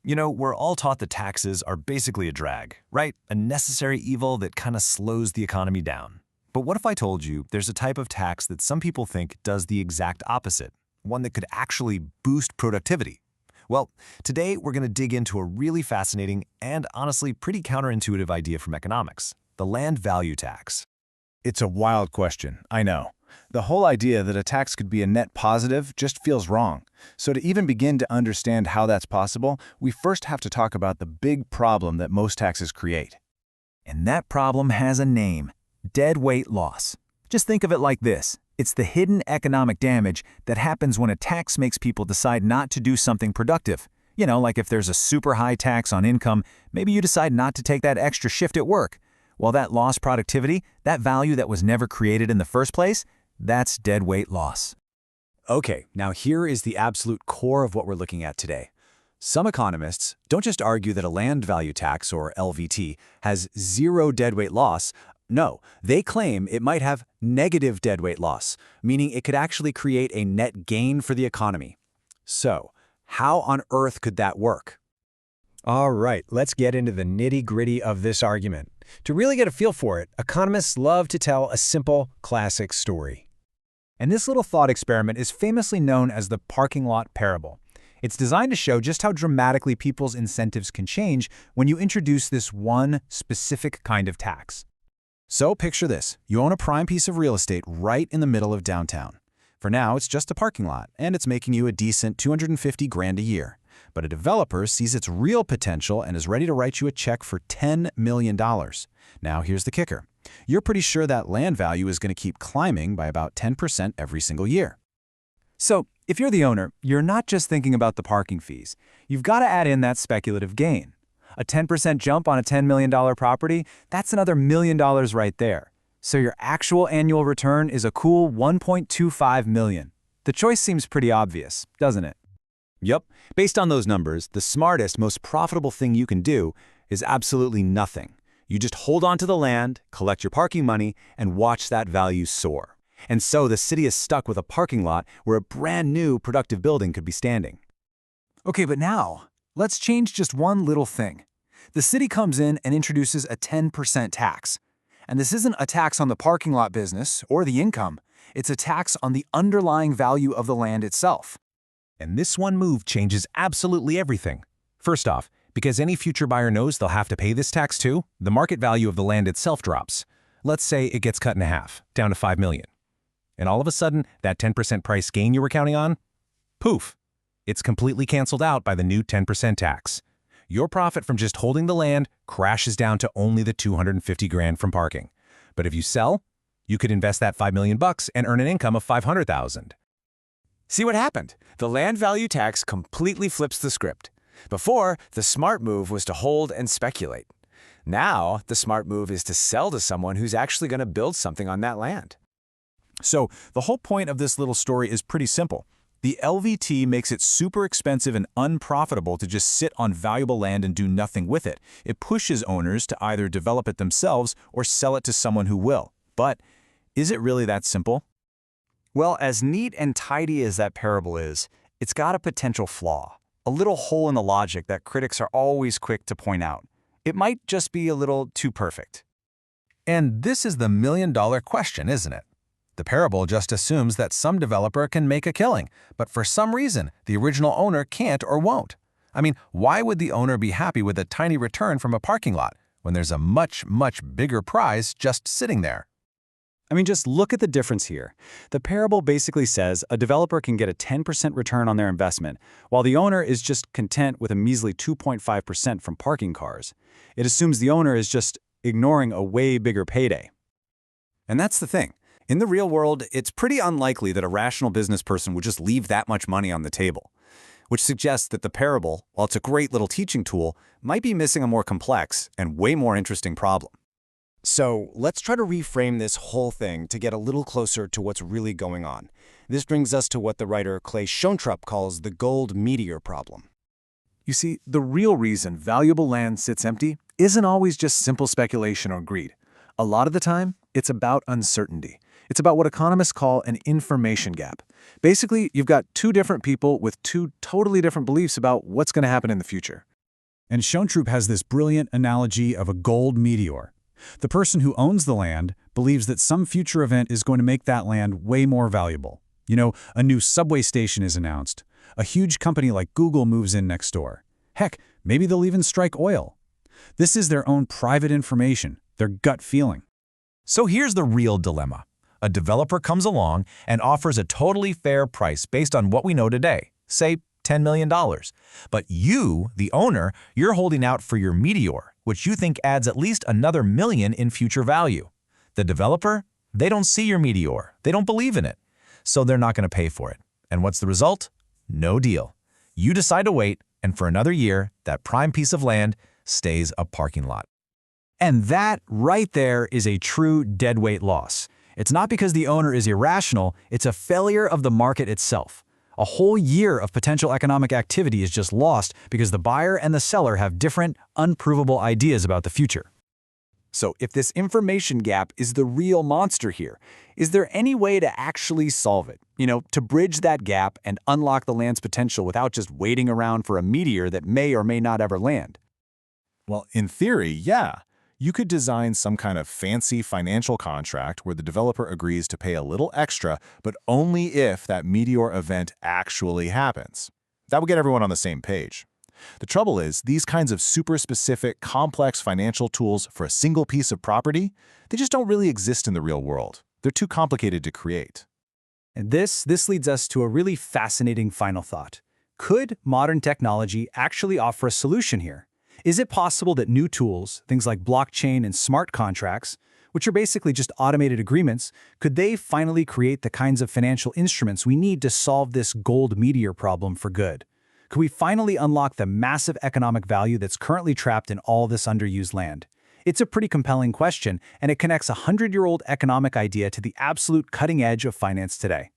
You know, we're all taught that taxes are basically a drag, right? A necessary evil that kind of slows the economy down. But what if I told you there's a type of tax that some people think does the exact opposite, one that could actually boost productivity? Well, today we're going to dig into a really fascinating and honestly pretty counterintuitive idea from economics, the land value tax. It's a wild question, I know. The whole idea that a tax could be a net positive just feels wrong. So to even begin to understand how that's possible, we first have to talk about the big problem that most taxes create. And that problem has a name: dead weight loss. Just think of it like this. It's the hidden economic damage that happens when a tax makes people decide not to do something productive. You know, like if there's a super high tax on income, maybe you decide not to take that extra shift at work. Well, that lost productivity, that value that was never created in the first place, that's dead weight loss. Okay, now here is the absolute core of what we're looking at today. Some economists don't just argue that a land value tax, or LVT, has zero deadweight loss. No, they claim it might have negative deadweight loss, meaning it could actually create a net gain for the economy. So, how on earth could that work? All right, let's get into the nitty-gritty of this argument. To really get a feel for it, economists love to tell a simple, classic story. And this little thought experiment is famously known as the parking lot parable. It's designed to show just how dramatically people's incentives can change when you introduce this one specific kind of tax. So picture this. You own a prime piece of real estate right in the middle of downtown. For now, it's just a parking lot, and it's making you a decent $250,000 a year. But a developer sees its real potential and is ready to write you a check for $10 million. Now, here's the kicker. You're pretty sure that land value is going to keep climbing by about 10% every single year. So, if you're the owner, you're not just thinking about the parking fees. You've got to add in that speculative gain. A 10% jump on a $10 million property, that's another $1 million right there. So your actual annual return is a cool $1.25 million. The choice seems pretty obvious, doesn't it? Yup, based on those numbers, the smartest, most profitable thing you can do is absolutely nothing. You just hold on to the land, collect your parking money, and watch that value soar. And so the city is stuck with a parking lot where a brand new productive building could be standing. Okay, but now, let's change just one little thing. The city comes in and introduces a 10% tax. And this isn't a tax on the parking lot business or the income. It's a tax on the underlying value of the land itself. And this one move changes absolutely everything. First off, because any future buyer knows they'll have to pay this tax too, the market value of the land itself drops. Let's say it gets cut in half, down to $5 million. And all of a sudden, that 10% price gain you were counting on? Poof! It's completely canceled out by the new 10% tax. Your profit from just holding the land crashes down to only the $250,000 from parking. But if you sell, you could invest that $5 million and earn an income of $500,000. See what happened? The land value tax completely flips the script. Before, the smart move was to hold and speculate. Now, the smart move is to sell to someone who's actually going to build something on that land. So the whole point of this little story is pretty simple. The LVT makes it super expensive and unprofitable to just sit on valuable land and do nothing with it. It pushes owners to either develop it themselves or sell it to someone who will. But is it really that simple? Well, as neat and tidy as that parable is, it's got a potential flaw, a little hole in the logic that critics are always quick to point out. It might just be a little too perfect. And this is the million-dollar question, isn't it? The parable just assumes that some developer can make a killing, but for some reason, the original owner can't or won't. I mean, why would the owner be happy with a tiny return from a parking lot when there's a much, much bigger prize just sitting there? I mean, just look at the difference here. The parable basically says a developer can get a 10% return on their investment, while the owner is just content with a measly 2.5% from parking cars. It assumes the owner is just ignoring a way bigger payday. And that's the thing. In the real world, it's pretty unlikely that a rational business person would just leave that much money on the table, which suggests that the parable, while it's a great little teaching tool, might be missing a more complex and way more interesting problem. So let's try to reframe this whole thing to get a little closer to what's really going on. This brings us to what the writer Clay Schoentrup calls the gold meteor problem. You see, the real reason valuable land sits empty isn't always just simple speculation or greed. A lot of the time, it's about uncertainty. It's about what economists call an information gap. Basically, you've got two different people with two totally different beliefs about what's going to happen in the future. And Schoentrup has this brilliant analogy of a gold meteor. The person who owns the land believes that some future event is going to make that land way more valuable. You know, a new subway station is announced. A huge company like Google moves in next door. Heck, maybe they'll even strike oil. This is their own private information, their gut feeling. So here's the real dilemma. A developer comes along and offers a totally fair price based on what we know today, say $10 million. But you, the owner, you're holding out for your meteor, which you think adds at least another $1 million in future value. The developer, they don't see your meteor. They don't believe in it. So they're not going to pay for it. And what's the result? No deal. You decide to wait, and for another year, that prime piece of land stays a parking lot. And that right there is a true deadweight loss. It's not because the owner is irrational, it's a failure of the market itself. A whole year of potential economic activity is just lost because the buyer and the seller have different, unprovable ideas about the future. So if this information gap is the real monster here, is there any way to actually solve it? You know, to bridge that gap and unlock the land's potential without just waiting around for a meteor that may or may not ever land? Well, in theory, yeah. You could design some kind of fancy financial contract where the developer agrees to pay a little extra, but only if that meteor event actually happens. That would get everyone on the same page. The trouble is, these kinds of super specific, complex financial tools for a single piece of property, they just don't really exist in the real world. They're too complicated to create. And this leads us to a really fascinating final thought. Could modern technology actually offer a solution here? Is it possible that new tools, things like blockchain and smart contracts, which are basically just automated agreements, could they finally create the kinds of financial instruments we need to solve this gold meteor problem for good? Could we finally unlock the massive economic value that's currently trapped in all this underused land? It's a pretty compelling question, and it connects a 100-year-old economic idea to the absolute cutting edge of finance today.